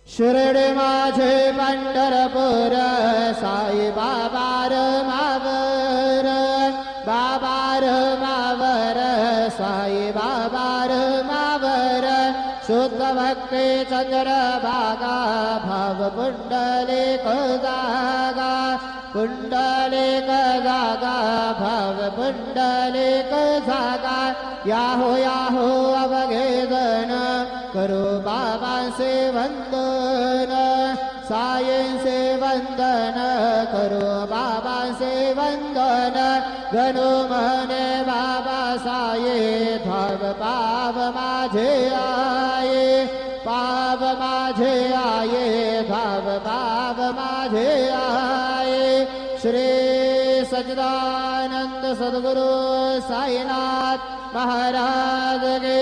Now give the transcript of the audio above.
शिर्डी माझे पंढरपूर साई बाबार मावर बाबार मावर साई बाबार मावर शुद्ध भक्ती चंद्रभागा भाव पुंडलिक जागा पुंडलिक जागा भाव पुंडलिक जागा याहो अवघेदन करो बाबांचे वंदन सायेंचे वंदन करो बाबांचे वंदन गणू म्हणे बाबा साये धाव पाव माझे आये पाव माझे आये धाव पाव माझे आये श्री सच्चिदानंद सद्गुरु साईनाथ महाराज के